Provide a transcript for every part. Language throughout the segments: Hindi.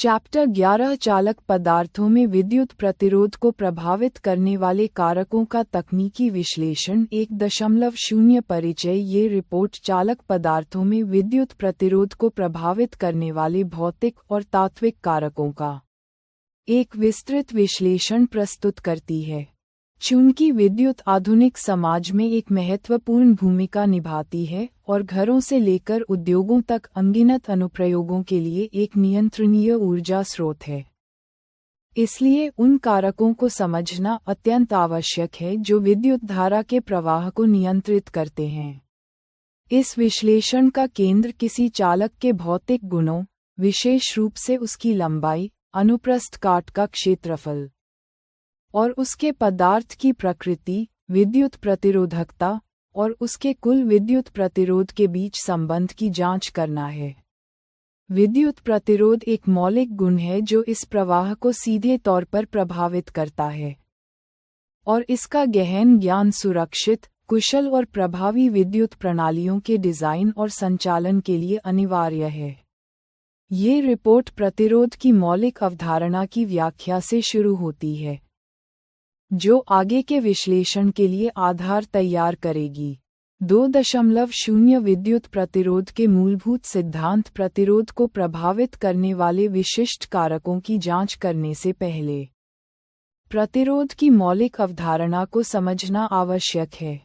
चैप्टर 11 चालक पदार्थों में विद्युत प्रतिरोध को प्रभावित करने वाले कारकों का तकनीकी विश्लेषण 1.0 परिचय। ये रिपोर्ट चालक पदार्थों में विद्युत प्रतिरोध को प्रभावित करने वाले भौतिक और तात्विक कारकों का एक विस्तृत विश्लेषण प्रस्तुत करती है। चूंकि विद्युत आधुनिक समाज में एक महत्वपूर्ण भूमिका निभाती है और घरों से लेकर उद्योगों तक अनगिनत अनुप्रयोगों के लिए एक नियंत्रणीय ऊर्जा स्रोत है, इसलिए उन कारकों को समझना अत्यंत आवश्यक है जो विद्युत धारा के प्रवाह को नियंत्रित करते हैं। इस विश्लेषण का केंद्र किसी चालक के भौतिक गुणों, विशेष रूप से उसकी लंबाई, अनुप्रस्थ काट का क्षेत्रफल और उसके पदार्थ की प्रकृति, विद्युत प्रतिरोधकता और उसके कुल विद्युत प्रतिरोध के बीच संबंध की जांच करना है। विद्युत प्रतिरोध एक मौलिक गुण है जो इस प्रवाह को सीधे तौर पर प्रभावित करता है, और इसका गहन ज्ञान सुरक्षित, कुशल और प्रभावी विद्युत प्रणालियों के डिजाइन और संचालन के लिए अनिवार्य है। ये रिपोर्ट प्रतिरोध की मौलिक अवधारणा की व्याख्या से शुरू होती है, जो आगे के विश्लेषण के लिए आधार तैयार करेगी। 2.0 विद्युत प्रतिरोध के मूलभूत सिद्धांत। प्रतिरोध को प्रभावित करने वाले विशिष्ट कारकों की जांच करने से पहले प्रतिरोध की मौलिक अवधारणा को समझना आवश्यक है।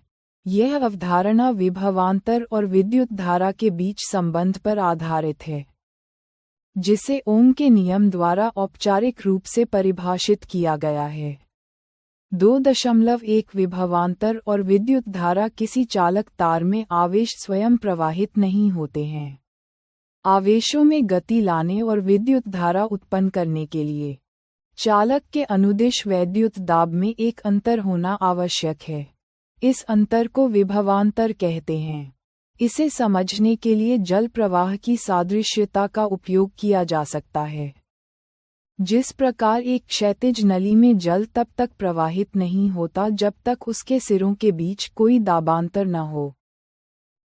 यह अवधारणा विभवांतर और विद्युत धारा के बीच संबंध पर आधारित है, जिसे ओम के नियम द्वारा औपचारिक रूप से परिभाषित किया गया है। 2.1 विभवांतर और विद्युत धारा किसी चालक तार में आवेश स्वयं प्रवाहित नहीं होते हैं। आवेशों में गति लाने और विद्युत धारा उत्पन्न करने के लिए चालक के अनुदिश वैद्युत दाब में एक अंतर होना आवश्यक है। इस अंतर को विभवांतर कहते हैं। इसे समझने के लिए जल प्रवाह की सादृश्यता का उपयोग किया जा सकता है। जिस प्रकार एक क्षैतिज नली में जल तब तक प्रवाहित नहीं होता जब तक उसके सिरों के बीच कोई दाबांतर न हो,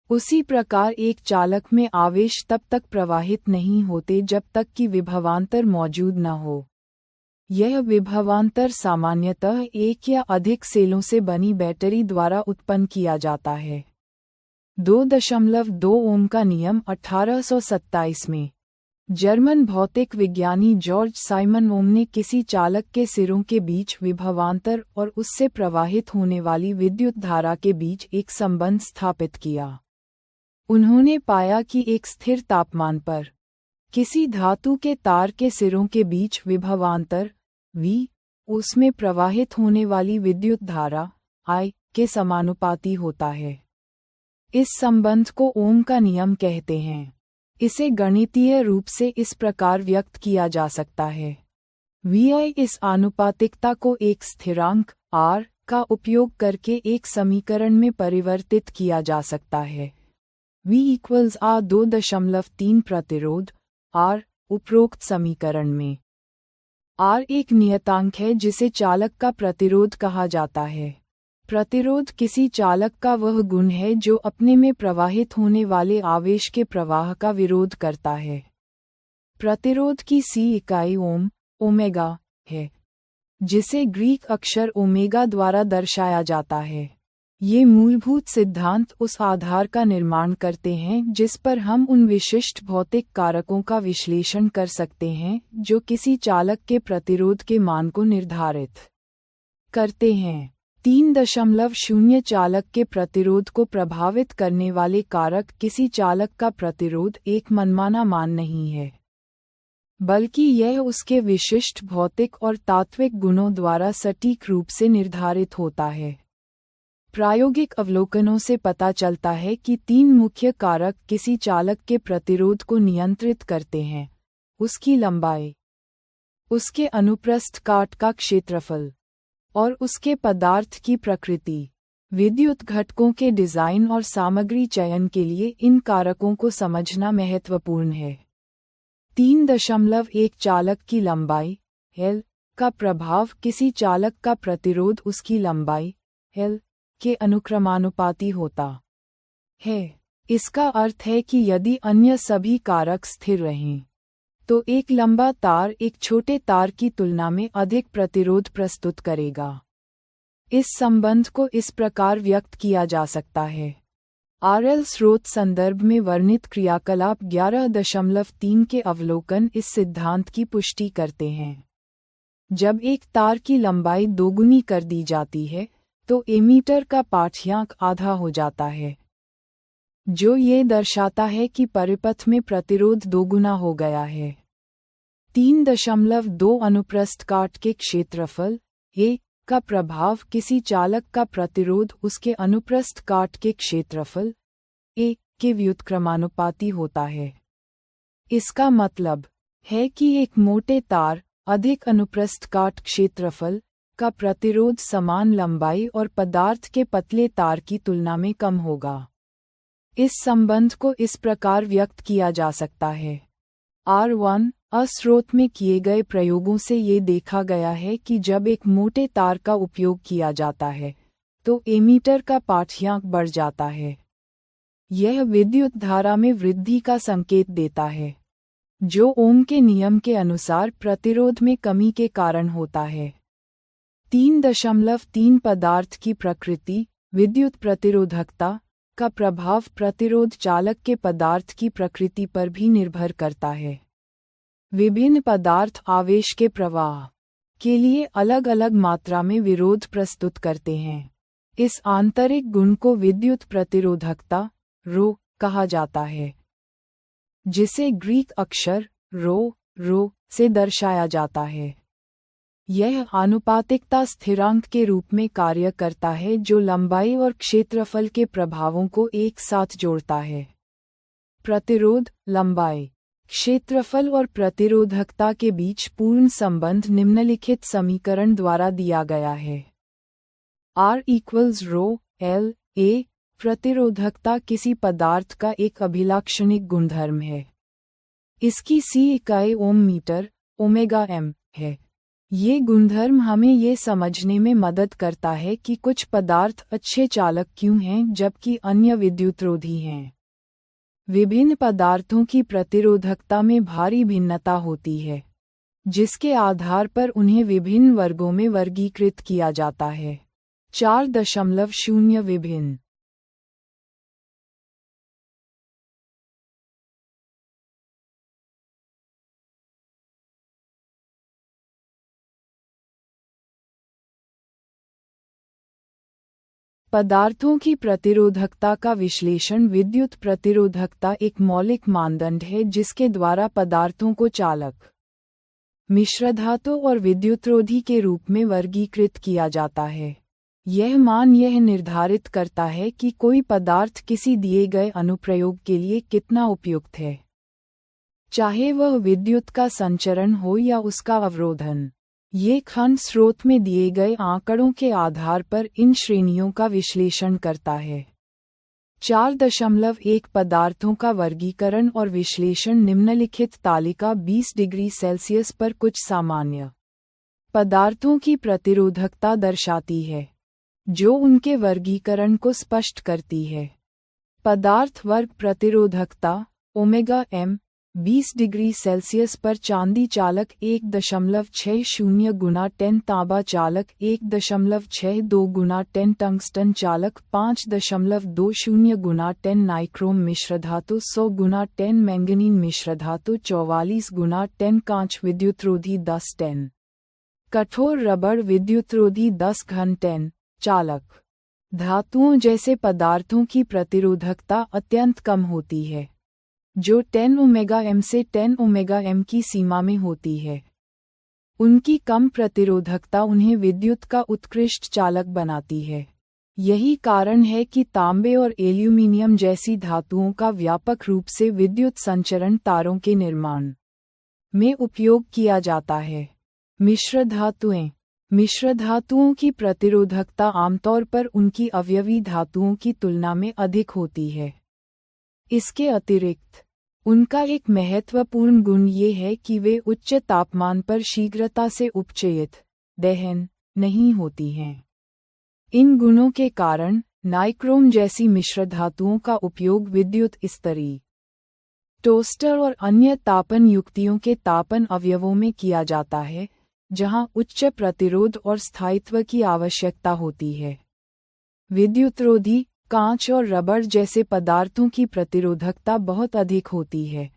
उसी प्रकार एक चालक में आवेश तब तक प्रवाहित नहीं होते जब तक कि विभवांतर मौजूद न हो। यह विभवांतर सामान्यतः एक या अधिक सेलों से बनी बैटरी द्वारा उत्पन्न किया जाता है। 2.2 ओम का नियम 1827 में जर्मन भौतिक विज्ञानी जॉर्ज साइमन ओम ने किसी चालक के सिरों के बीच विभवांतर और उससे प्रवाहित होने वाली विद्युत धारा के बीच एक संबंध स्थापित किया। उन्होंने पाया कि एक स्थिर तापमान पर किसी धातु के तार के सिरों के बीच विभवांतर V उसमें प्रवाहित होने वाली विद्युत धारा I के समानुपाती होता है। इस संबंध को ओम का नियम कहते हैं। इसे गणितीय रूप से इस प्रकार व्यक्त किया जा सकता है। Vi इस आनुपातिकता को एक स्थिरांक R का उपयोग करके एक समीकरण में परिवर्तित किया जा सकता है। V = R 2.3 प्रतिरोध R उपरोक्त समीकरण में R एक नियतांक है जिसे चालक का प्रतिरोध कहा जाता है। प्रतिरोध किसी चालक का वह गुण है जो अपने में प्रवाहित होने वाले आवेश के प्रवाह का विरोध करता है। प्रतिरोध की C इकाई ओम, ओमेगा है, जिसे ग्रीक अक्षर ओमेगा द्वारा दर्शाया जाता है। ये मूलभूत सिद्धांत उस आधार का निर्माण करते हैं जिस पर हम उन विशिष्ट भौतिक कारकों का विश्लेषण कर सकते हैं जो किसी चालक के प्रतिरोध के मान को निर्धारित करते हैं। 3.0 चालक के प्रतिरोध को प्रभावित करने वाले कारक। किसी चालक का प्रतिरोध एक मनमाना मान नहीं है, बल्कि यह उसके विशिष्ट भौतिक और तात्विक गुणों द्वारा सटीक रूप से निर्धारित होता है। प्रायोगिक अवलोकनों से पता चलता है कि 3 मुख्य कारक किसी चालक के प्रतिरोध को नियंत्रित करते हैं: उसकी लंबाई, उसके अनुप्रस्थ काट का क्षेत्रफल और उसके पदार्थ की प्रकृति। विद्युत घटकों के डिजाइन और सामग्री चयन के लिए इन कारकों को समझना महत्वपूर्ण है। 3.1 चालक की लंबाई L का प्रभाव। किसी चालक का प्रतिरोध उसकी लंबाई L के अनुक्रमानुपाती होता है। इसका अर्थ है कि यदि अन्य सभी कारक स्थिर रहें तो एक लंबा तार एक छोटे तार की तुलना में अधिक प्रतिरोध प्रस्तुत करेगा। इस संबंध को इस प्रकार व्यक्त किया जा सकता है। आरएल स्रोत संदर्भ में वर्णित क्रियाकलाप 11.3 के अवलोकन इस सिद्धांत की पुष्टि करते हैं। जब एक तार की लंबाई दोगुनी कर दी जाती है तो एमीटर का पाठ्यांक आधा हो जाता है, जो ये दर्शाता है कि परिपथ में प्रतिरोध दोगुना हो गया है। 3.2 अनुप्रस्थ काट के क्षेत्रफल ए का प्रभाव किसी चालक का प्रतिरोध उसके अनुप्रस्थ काट के क्षेत्रफल ए के व्युत्क्रमानुपाती होता है। इसका मतलब है कि एक मोटे तार अधिक अनुप्रस्थ काट क्षेत्रफल का प्रतिरोध समान लंबाई और पदार्थ के पतले तार की तुलना में कम होगा। इस संबंध को इस प्रकार व्यक्त किया जा सकता है। R1 स्रोत में किए गए प्रयोगों से ये देखा गया है कि जब एक मोटे तार का उपयोग किया जाता है तो एमीटर का पाठ्यांक बढ़ जाता है। यह विद्युत धारा में वृद्धि का संकेत देता है, जो ओम के नियम के अनुसार प्रतिरोध में कमी के कारण होता है। 3.3 पदार्थ की प्रकृति, विद्युत प्रतिरोधकता का प्रभाव प्रतिरोध चालक के पदार्थ की प्रकृति पर भी निर्भर करता है। विभिन्न पदार्थ आवेश के प्रवाह के लिए अलग अलग मात्रा में विरोध प्रस्तुत करते हैं। इस आंतरिक गुण को विद्युत प्रतिरोधकता रो कहा जाता है, जिसे ग्रीक अक्षर रो से दर्शाया जाता है। यह आनुपातिकता स्थिरांक के रूप में कार्य करता है जो लंबाई और क्षेत्रफल के प्रभावों को एक साथ जोड़ता है। प्रतिरोध, लंबाई, क्षेत्रफल और प्रतिरोधकता के बीच पूर्ण संबंध निम्नलिखित समीकरण द्वारा दिया गया है। R = ρ L A प्रतिरोधकता किसी पदार्थ का एक अभिलाक्षणिक गुणधर्म है। इसकी C इकाई ओम मीटर ओमेगा m है। ये गुणधर्म हमें ये समझने में मदद करता है कि कुछ पदार्थ अच्छे चालक क्यों हैं जबकि अन्य विद्युतरोधी हैं। विभिन्न पदार्थों की प्रतिरोधकता में भारी भिन्नता होती है, जिसके आधार पर उन्हें विभिन्न वर्गों में वर्गीकृत किया जाता है। 4.0 विभिन्न पदार्थों की प्रतिरोधकता का विश्लेषण। विद्युत प्रतिरोधकता एक मौलिक मानदंड है जिसके द्वारा पदार्थों को चालक, मिश्रधातु और विद्युतरोधी के रूप में वर्गीकृत किया जाता है। यह मान यह निर्धारित करता है कि कोई पदार्थ किसी दिए गए अनुप्रयोग के लिए कितना उपयुक्त है, चाहे वह विद्युत का संचरण हो या उसका अवरोधन। ये खंड स्रोत में दिए गए आंकड़ों के आधार पर इन श्रेणियों का विश्लेषण करता है। 4.1 पदार्थों का वर्गीकरण और विश्लेषण। निम्नलिखित तालिका 20 डिग्री सेल्सियस पर कुछ सामान्य पदार्थों की प्रतिरोधकता दर्शाती है, जो उनके वर्गीकरण को स्पष्ट करती है। पदार्थ वर्ग प्रतिरोधकता ओमेगा m 20 डिग्री सेल्सियस पर चांदी चालक 1.60 गुना 10, तांबा चालक 1.62 गुना 10, टंगस्टन चालक 5.20 गुना 10, नाइक्रोम मिश्रधातु 100 गुना 10, मैंगनीज मिश्रधातु 44 गुना 10, कांच विद्युतरोधी 10 10, कठोर रबड़ विद्युतरोधी 10 घन 10, चालक धातुओं जैसे पदार्थों की प्रतिरोधकता अत्यंत कम होती है, जो 10 ओमेगा m से 10 ओमेगा m की सीमा में होती है। उनकी कम प्रतिरोधकता उन्हें विद्युत का उत्कृष्ट चालक बनाती है। यही कारण है कि तांबे और एल्यूमीनियम जैसी धातुओं का व्यापक रूप से विद्युत संचरण तारों के निर्माण में उपयोग किया जाता है। मिश्र धातुएं। मिश्र धातुओं की प्रतिरोधकता आमतौर पर उनकी अवयवी धातुओं की तुलना में अधिक होती है। इसके अतिरिक्त उनका एक महत्वपूर्ण गुण ये है कि वे उच्च तापमान पर शीघ्रता से उपचयित दहन नहीं होती हैं। इन गुणों के कारण नाइक्रोम जैसी मिश्र धातुओं का उपयोग विद्युत स्तरीय टोस्टर और अन्य तापन युक्तियों के तापन अवयवों में किया जाता है, जहां उच्च प्रतिरोध और स्थायित्व की आवश्यकता होती है। विद्युतरोधी, कांच और रबर जैसे पदार्थों की प्रतिरोधकता बहुत अधिक होती है,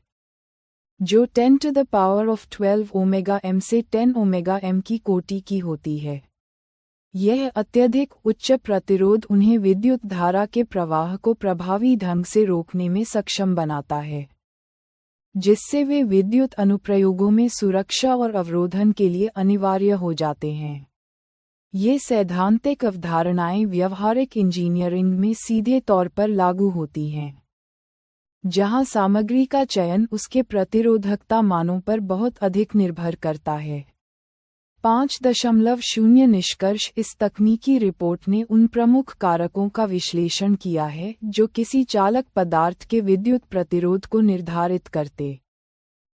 जो 10⁻12 ओमेगा m से 10 ओमेगा m की कोटि की होती है। यह अत्यधिक उच्च प्रतिरोध उन्हें विद्युत धारा के प्रवाह को प्रभावी ढंग से रोकने में सक्षम बनाता है, जिससे वे विद्युत अनुप्रयोगों में सुरक्षा और अवरोधन के लिए अनिवार्य हो जाते हैं। ये सैद्धांतिक अवधारणाएं व्यावहारिक इंजीनियरिंग में सीधे तौर पर लागू होती हैं, जहां सामग्री का चयन उसके प्रतिरोधकता मानों पर बहुत अधिक निर्भर करता है। 5.0 निष्कर्ष। इस तकनीकी रिपोर्ट ने उन प्रमुख कारकों का विश्लेषण किया है जो किसी चालक पदार्थ के विद्युत प्रतिरोध को निर्धारित करते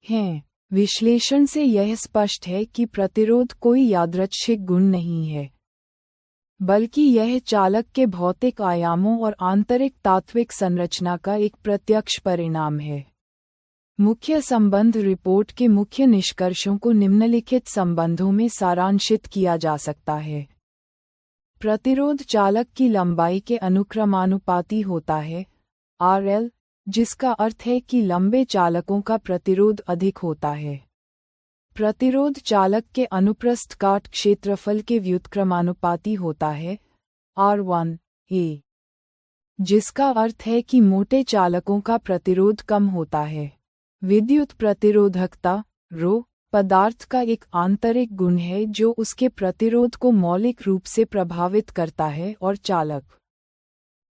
हैं। विश्लेषण से यह स्पष्ट है कि प्रतिरोध कोई यादृच्छिक गुण नहीं है, बल्कि यह चालक के भौतिक आयामों और आंतरिक तात्विक संरचना का एक प्रत्यक्ष परिणाम है। मुख्य संबंध। रिपोर्ट के मुख्य निष्कर्षों को निम्नलिखित संबंधों में सारांशित किया जा सकता है। प्रतिरोध चालक की लंबाई के अनुक्रमानुपाती होता है, RL, जिसका अर्थ है कि लंबे चालकों का प्रतिरोध अधिक होता है। प्रतिरोध चालक के अनुप्रस्थ काट क्षेत्रफल के व्युत्क्रमानुपाती होता है, R1A, जिसका अर्थ है कि मोटे चालकों का प्रतिरोध कम होता है। विद्युत प्रतिरोधकता, ρ, पदार्थ का एक आंतरिक गुण है जो उसके प्रतिरोध को मौलिक रूप से प्रभावित करता है और चालक,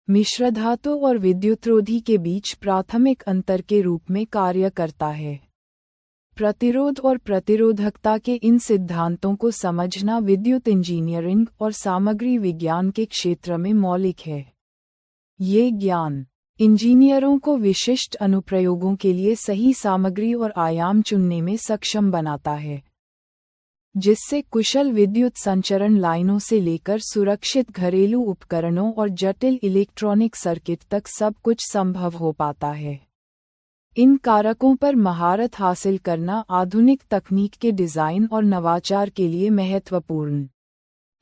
मिश्रधातु और विद्युतरोधी के बीच प्राथमिक अंतर के रूप में कार्य करता है। प्रतिरोध और प्रतिरोधकता के इन सिद्धांतों को समझना विद्युत इंजीनियरिंग और सामग्री विज्ञान के क्षेत्र में मौलिक है। ये ज्ञान इंजीनियरों को विशिष्ट अनुप्रयोगों के लिए सही सामग्री और आयाम चुनने में सक्षम बनाता है, जिससे कुशल विद्युत संचरण लाइनों से लेकर सुरक्षित घरेलू उपकरणों और जटिल इलेक्ट्रॉनिक सर्किट तक सब कुछ संभव हो पाता है। इन कारकों पर महारत हासिल करना आधुनिक तकनीक के डिजाइन और नवाचार के लिए महत्वपूर्ण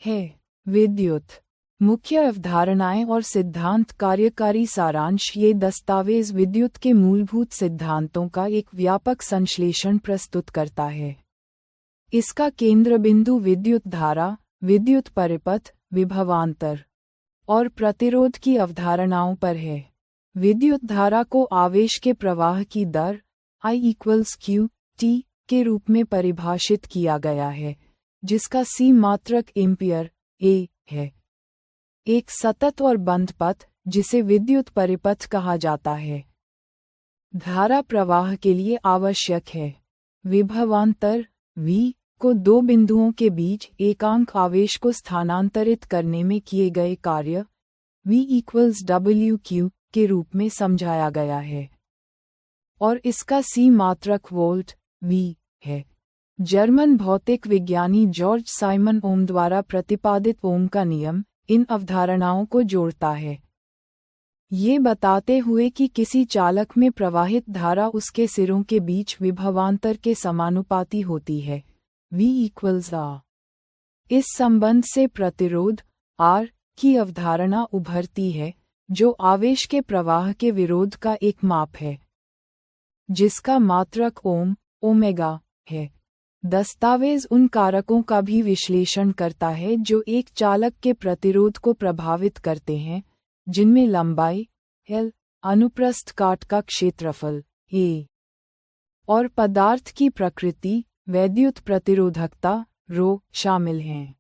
है। विद्युत मुख्य अवधारणाएं और सिद्धांत। कार्यकारी सारांश। ये दस्तावेज विद्युत के मूलभूत सिद्धांतों का एक व्यापक संश्लेषण प्रस्तुत करता है। इसका केंद्र बिंदु विद्युत धारा, विद्युत परिपथ, विभवांतर और प्रतिरोध की अवधारणाओं पर है। विद्युत धारा को आवेश के प्रवाह की दर I=Q के रूप में परिभाषित किया गया है, जिसका C मात्रक एम्पियर A है। एक सतत और बंद पथ, जिसे विद्युत परिपथ कहा जाता है, धारा प्रवाह के लिए आवश्यक है। विभवांतर V को दो बिंदुओं के बीच एकांक आवेश को स्थानांतरित करने में किए गए कार्य V=WQ के रूप में समझाया गया है, और इसका C मात्रक वोल्ट V है। जर्मन भौतिक विज्ञानी जॉर्ज साइमन ओम द्वारा प्रतिपादित ओम का नियम इन अवधारणाओं को जोड़ता है, ये बताते हुए कि किसी चालक में प्रवाहित धारा उसके सिरों के बीच विभवांतर के समानुपाती होती है, V=R। इस संबंध से प्रतिरोध R की अवधारणा उभरती है, जो आवेश के प्रवाह के विरोध का एक माप है, जिसका मात्रक ओमेगा है। दस्तावेज उन कारकों का भी विश्लेषण करता है जो एक चालक के प्रतिरोध को प्रभावित करते हैं, जिनमें लंबाई L, अनुप्रस्थ काट का क्षेत्रफल A और पदार्थ की प्रकृति, वैद्युत प्रतिरोधकता ρ शामिल हैं।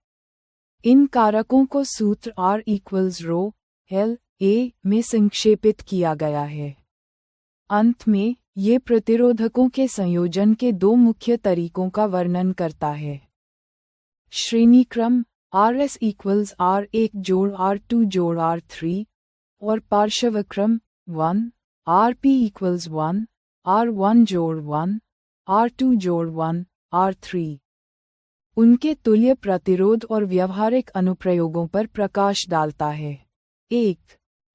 इन कारकों को सूत्र R=ρ L में संक्षेपित किया गया है। अंत में, ये प्रतिरोधकों के संयोजन के दो मुख्य तरीकों का वर्णन करता है। श्रेणीक्रम RS=R1+R2+R3 और पार्श्वक्रम 1 RP=1 R1+1 R2+1 R3 उनके तुल्य प्रतिरोध और व्यावहारिक अनुप्रयोगों पर प्रकाश डालता है। 1.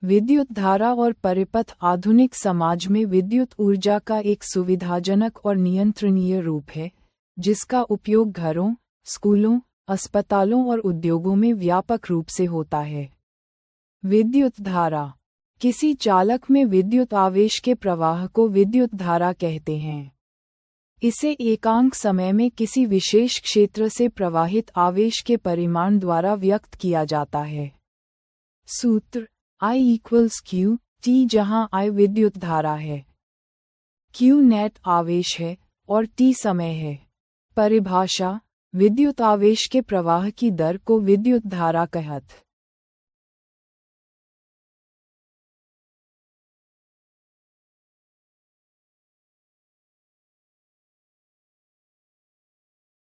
विद्युत धारा और परिपथ आधुनिक समाज में विद्युत ऊर्जा का एक सुविधाजनक और नियंत्रणीय रूप है, जिसका उपयोग घरों, स्कूलों, अस्पतालों और उद्योगों में व्यापक रूप से होता है। विद्युत धारा। किसी चालक में विद्युत आवेश के प्रवाह को विद्युत धारा कहते हैं। इसे एकांक समय में किसी विशेष क्षेत्र से प्रवाहित आवेश के परिमाण द्वारा व्यक्त किया जाता है। सूत्र I = Q T, जहां I विद्युत धारा है, Q नेट आवेश है और T समय है। परिभाषा: विद्युत आवेश के प्रवाह की दर को विद्युत धारा कहत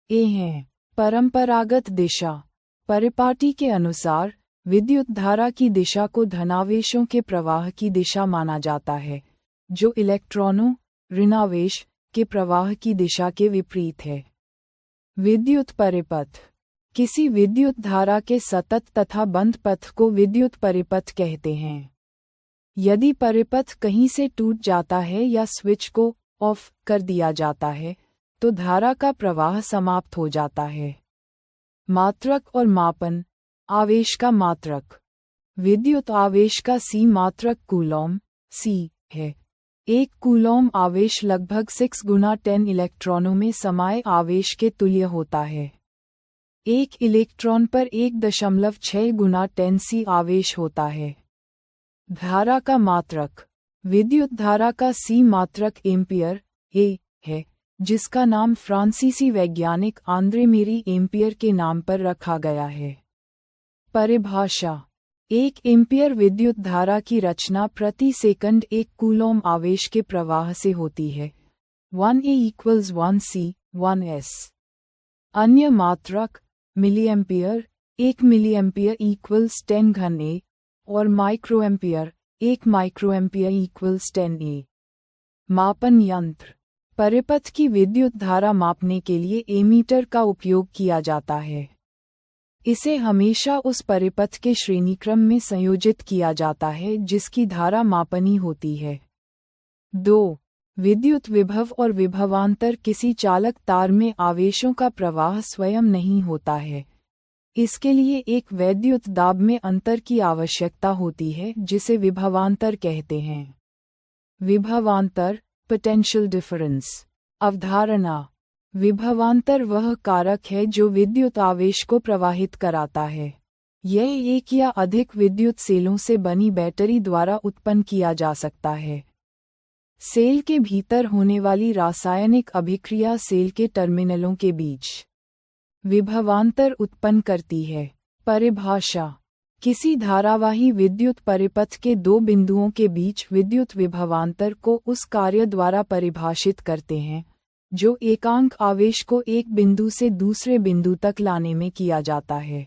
ए है। परंपरागत दिशा। परिपाटी के अनुसार विद्युत धारा की दिशा को धनावेशों के प्रवाह की दिशा माना जाता है, जो इलेक्ट्रॉनों, ऋणावेश, के प्रवाह की दिशा के विपरीत है। विद्युत परिपथ। किसी विद्युत धारा के सतत तथा बंद पथ को विद्युत परिपथ कहते हैं। यदि परिपथ कहीं से टूट जाता है या स्विच को ऑफ कर दिया जाता है, तो धारा का प्रवाह समाप्त हो जाता है। मात्रक और मापन। आवेश का मात्रक। विद्युत आवेश का सी मात्रक कूलॉम C है। एक कूलॉम आवेश लगभग 6 × 10 इलेक्ट्रॉनों में समाये आवेश के तुल्य होता है। एक इलेक्ट्रॉन पर 1.6 × 10 C आवेश होता है। धारा का मात्रक। विद्युत धारा का सी मात्रक एम्पियर A है, जिसका नाम फ्रांसीसी वैज्ञानिक आंद्रे मेरी एम्पियर के नाम पर रखा गया है। परिभाषा: 1 एम्पियर विद्युत धारा की रचना प्रति सेकंड 1 कूलॉम आवेश के प्रवाह से होती है। 1A = 1 C 1S। अन्य मात्रक मिलीएम्पियर। 1 मिलीएम्पियर = 10 घन A और माइक्रोएम्पियर। 1 microampere = 10 A। मापन यंत्र। परिपथ की विद्युत धारा मापने के लिए एमीटर का उपयोग किया जाता है। इसे हमेशा उस परिपथ के श्रेणीक्रम में संयोजित किया जाता है जिसकी धारा मापनी होती है। 2. विद्युत विभव और विभवांतर। किसी चालक तार में आवेशों का प्रवाह स्वयं नहीं होता है। इसके लिए एक वैद्युत दाब में अंतर की आवश्यकता होती है, जिसे विभवांतर कहते हैं। विभवांतर पोटेंशियल डिफरेंस। अवधारणा। विभवांतर वह कारक है जो विद्युत आवेश को प्रवाहित कराता है। यह एक या अधिक विद्युत सेलों से बनी बैटरी द्वारा उत्पन्न किया जा सकता है। सेल के भीतर होने वाली रासायनिक अभिक्रिया सेल के टर्मिनलों के बीच विभवांतर उत्पन्न करती है। परिभाषा: किसी धारावाही विद्युत परिपथ के 2 बिंदुओं के बीच विद्युत विभवांतर को उस कार्य द्वारा परिभाषित करते हैं जो एकांक आवेश को एक बिंदु से दूसरे बिंदु तक लाने में किया जाता है।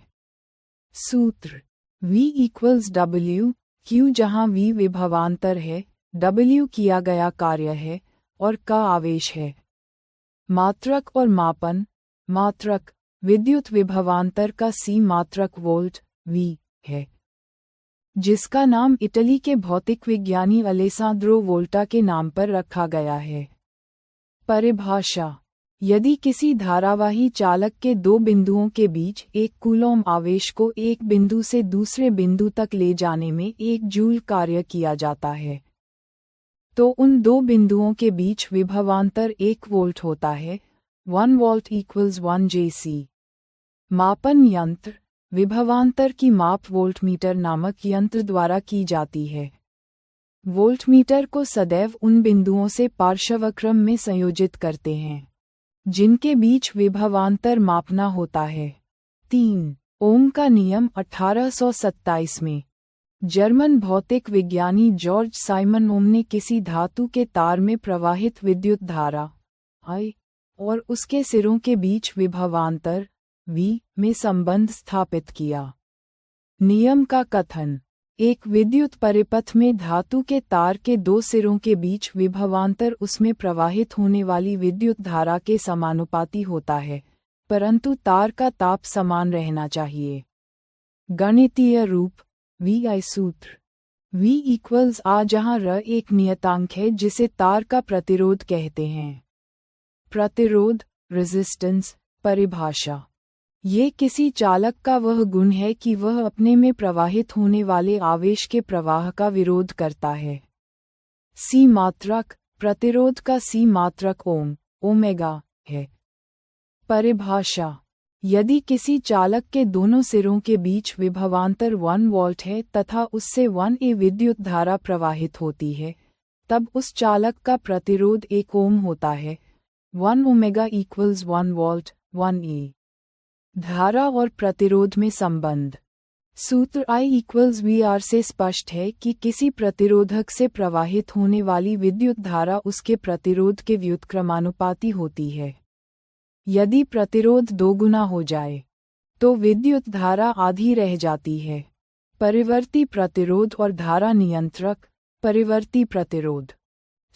सूत्र: V = W Q, जहां V विभवांतर है, W किया गया कार्य है और K आवेश है। मात्रक और मापन। मात्रक: विद्युत विभवांतर का C मात्रक वोल्ट V है, जिसका नाम इटली के भौतिक विज्ञानी अलेसांद्रो वोल्टा के नाम पर रखा गया है। परिभाषा: यदि किसी धारावाही चालक के 2 बिंदुओं के बीच 1 कूलॉम आवेश को एक बिंदु से दूसरे बिंदु तक ले जाने में 1 जूल कार्य किया जाता है, तो उन 2 बिंदुओं के बीच विभवांतर 1 वोल्ट होता है। 1 वोल्ट = 1 JC। मापन यंत्र। विभवांतर की माप वोल्टमीटर नामक यंत्र द्वारा की जाती है। वोल्टमीटर को सदैव उन बिंदुओं से पार्श्वक्रम में संयोजित करते हैं जिनके बीच विभवांतर मापना होता है। 3. ओम का नियम। 1827 में जर्मन भौतिक विज्ञानी जॉर्ज साइमन ओम ने किसी धातु के तार में प्रवाहित विद्युत धारा I और उसके सिरों के बीच विभवांतर V में संबंध स्थापित किया। नियम का कथन: एक विद्युत परिपथ में धातु के तार के 2 सिरों के बीच विभवांतर उसमें प्रवाहित होने वाली विद्युत धारा के समानुपाती होता है, परंतु तार का ताप समान रहना चाहिए। गणितीय रूप। VI सूत्र। V इक्वल्स आ, जहाँ र एक नियतांक है जिसे तार का प्रतिरोध कहते हैं। प्रतिरोध, रेजिस्टेंस, परिभाषा। ये किसी चालक का वह गुण है कि वह अपने में प्रवाहित होने वाले आवेश के प्रवाह का विरोध करता है। सी मात्रक, प्रतिरोध का सी मात्रक ओम, ओमेगा है। परिभाषा। यदि किसी चालक के दोनों सिरों के बीच विभवांतर 1 वोल्ट है तथा उससे 1A विद्युत धारा प्रवाहित होती है, तब उस चालक का प्रतिरोध 1 ओम होता है। 1 ओमेगा इक्वल्स 1 वोल्ट, 1A। धारा और प्रतिरोध में संबंध। सूत्र I इक्वल्स VR से स्पष्ट है कि किसी प्रतिरोधक से प्रवाहित होने वाली विद्युत धारा उसके प्रतिरोध के व्युत्क्रमानुपाती होती है। यदि प्रतिरोध 2 गुना हो जाए तो विद्युत धारा आधी रह जाती है। परिवर्ती प्रतिरोध और धारा नियंत्रक। परिवर्ती प्रतिरोध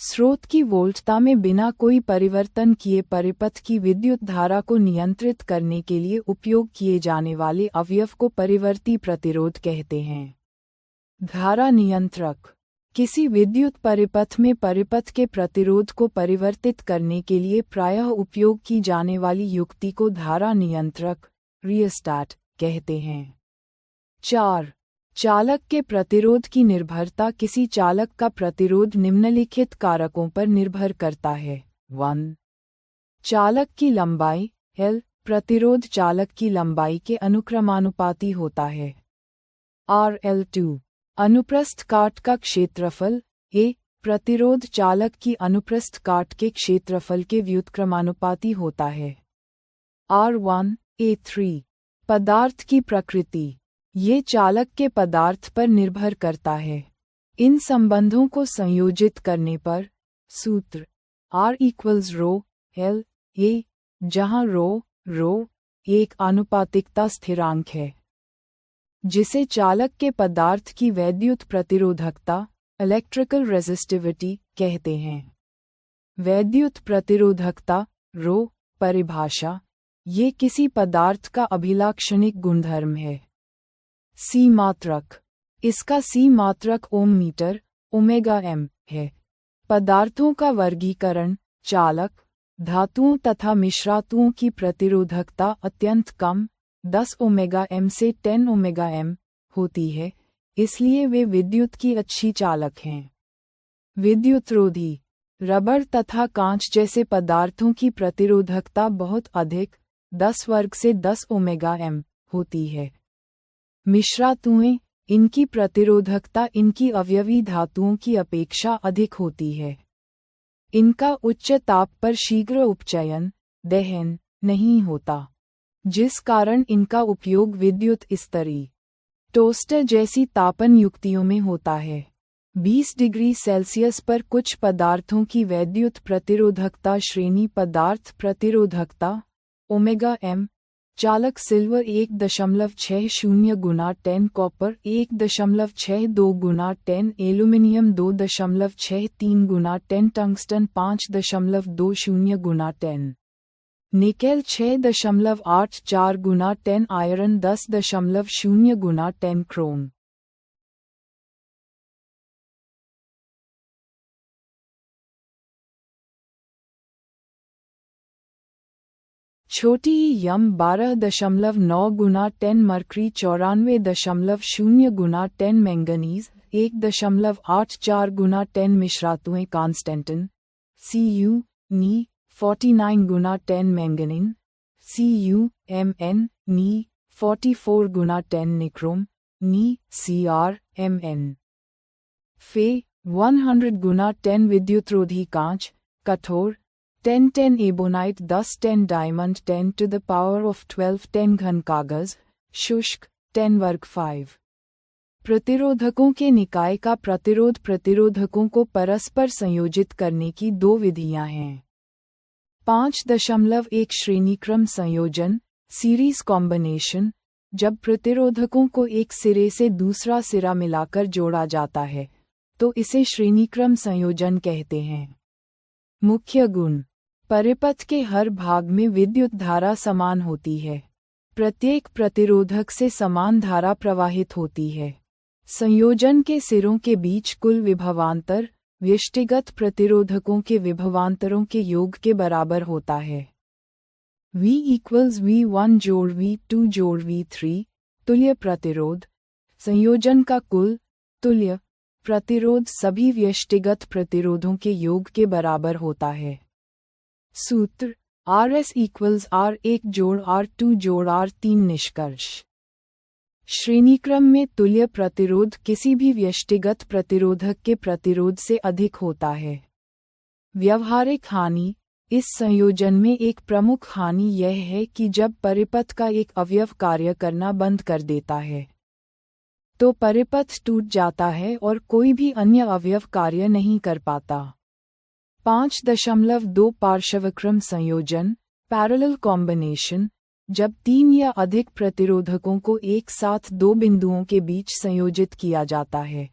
स्रोत की वोल्टता में बिना कोई परिवर्तन किए परिपथ की विद्युत धारा को नियंत्रित करने के लिए उपयोग किए जाने वाले अवयव को परिवर्ती प्रतिरोध कहते हैं। धारा नियंत्रक किसी विद्युत परिपथ में परिपथ के प्रतिरोध को परिवर्तित करने के लिए प्रायः उपयोग की जाने वाली युक्ति को धारा नियंत्रक, रियोस्टैट, कहते हैं। 4. चालक के प्रतिरोध की निर्भरता। किसी चालक का प्रतिरोध निम्नलिखित कारकों पर निर्भर करता है। 1. चालक की लंबाई L। प्रतिरोध चालक की लंबाई के अनुक्रमानुपाती होता है। RL2। अनुप्रस्थ काट का क्षेत्रफल A। प्रतिरोध चालक की अनुप्रस्थ काट के क्षेत्रफल के व्युत्क्रमानुपाती होता है। R1, A3। पदार्थ की प्रकृति। ये चालक के पदार्थ पर निर्भर करता है। इन संबंधों को संयोजित करने पर सूत्र R equals rho L A, जहाँ रो एक आनुपातिकता स्थिरांक है जिसे चालक के पदार्थ की वैद्युत प्रतिरोधकता, इलेक्ट्रिकल रेजिस्टिविटी, कहते हैं। वैद्युत प्रतिरोधकता रो। परिभाषा। ये किसी पदार्थ का अभिलाक्षणिक गुणधर्म है। सी मात्रक। इसका सी मात्रक ओम मीटर, ओमेगा m है। पदार्थों का वर्गीकरण। चालक, धातुओं तथा मिश्रातुओं की प्रतिरोधकता अत्यंत कम 10 ओमेगा m से 10 ओमेगा m होती है, इसलिए वे विद्युत की अच्छी चालक हैं। विद्युतरोधी। रबर तथा कांच जैसे पदार्थों की प्रतिरोधकता बहुत अधिक 10 वर्ग से 10 ओमेगा m होती है। मिश्रातुएं। इनकी प्रतिरोधकता इनकी अवयवी धातुओं की अपेक्षा अधिक होती है। इनका उच्च ताप पर शीघ्र उपचयन, दहन, नहीं होता, जिस कारण इनका उपयोग विद्युत इस्त्री, टोस्टर जैसी तापन युक्तियों में होता है। 20 डिग्री सेल्सियस पर कुछ पदार्थों की वैद्युत प्रतिरोधकता श्रेणी पदार्थ प्रतिरोधकता ओमेगा m। चालक सिल्वर 1.60 गुना 10, कॉपर 1.62 गुना 10, एल्यूमिनियम 2.63 गुना 10, टंगस्टन 5.20 गुना 10, निकेल 6.84 गुना 10, आयरन 10.0 गुना 10, क्रोम। छोटी यम 12.9 गुना 10, मरकरी 94.0 गुना 10, मैंगनीज 1.84 गुना 10, मिश्रातुएं कॉन्स्टेंटिन Cu नी 49 गुना 10, मैंगनीन Cu Mn नी 44 गुना 10, निक्रोम नी Cr Mn फे 100 गुना 10, विद्युतरोधी कांच कठोर 10 ebonite 10 diamond 10 to the power of 12 10 घन कागज शुष्क 10 वर्ग 5। प्रतिरोधकों के निकाय का प्रतिरोध। प्रतिरोधकों को परस्पर संयोजित करने की दो विधियां हैं। 5.1 श्रेणीक्रम संयोजन सीरीज कॉम्बिनेशन, जब प्रतिरोधकों को एक सिरे से दूसरा सिरा मिलाकर जोड़ा जाता है तो इसे श्रेणीक्रम संयोजन कहते हैं। मुख्य गुण। परिपथ के हर भाग में विद्युत धारा समान होती है। प्रत्येक प्रतिरोधक से समान धारा प्रवाहित होती है। संयोजन के सिरों के बीच कुल विभवांतर व्यष्टिगत प्रतिरोधकों के विभवांतरों के योग के बराबर होता है। V = V1 जोड़ V2 जोड़ V3 तुल्य प्रतिरोध। संयोजन का कुल तुल्य प्रतिरोध सभी व्यष्टिगत प्रतिरोधों के योग के बराबर होता है। सूत्र RS = R1 जोड़ R2 जोड़ R3 निष्कर्ष। श्रेणीक्रम में तुल्य प्रतिरोध किसी भी व्यष्टिगत प्रतिरोधक के प्रतिरोध से अधिक होता है। व्यावहारिक हानि। इस संयोजन में एक प्रमुख हानि यह है कि जब परिपथ का एक अवयव कार्य करना बंद कर देता है तो परिपथ टूट जाता है और कोई भी अन्य अवयव कार्य नहीं कर पाता। 5.2 पार्श्वक्रम संयोजन पैरेलल कॉम्बिनेशन। जब 3 या अधिक प्रतिरोधकों को एक साथ दो बिंदुओं के बीच संयोजित किया जाता है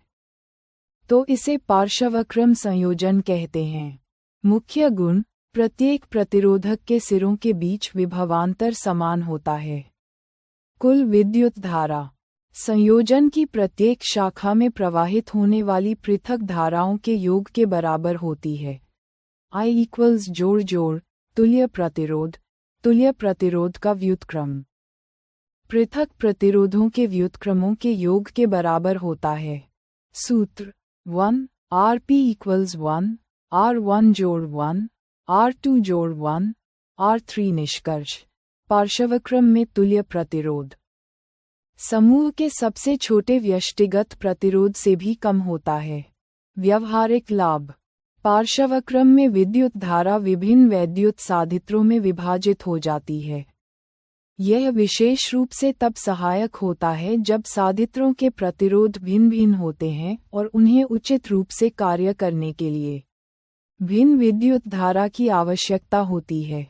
तो इसे पार्श्वक्रम संयोजन कहते हैं। मुख्य गुण। प्रत्येक प्रतिरोधक के सिरों के बीच विभवांतर समान होता है। कुल विद्युत धारा। संयोजन की प्रत्येक शाखा में प्रवाहित होने वाली पृथक धाराओं के योग के बराबर होती है। I = जोड़ जोड़ तुल्य प्रतिरोध। तुल्य प्रतिरोध का व्युत्क्रम पृथक प्रतिरोधों के व्युत्क्रमों के योग के बराबर होता है। सूत्र 1 Rp = 1 R1 जोड़ 1 R2 जोड़ 1 R3 निष्कर्ष। पार्श्वक्रम में तुल्य प्रतिरोध समूह के सबसे छोटे व्यष्टिगत प्रतिरोध से भी कम होता है। व्यावहारिक लाभ। पार्श्वक्रम में विद्युत धारा विभिन्न वैद्युत साधित्रों में विभाजित हो जाती है। यह विशेष रूप से तब सहायक होता है जब साधित्रों के प्रतिरोध भिन्न भिन्न होते हैं और उन्हें उचित रूप से कार्य करने के लिए भिन्न विद्युत धारा की आवश्यकता होती है।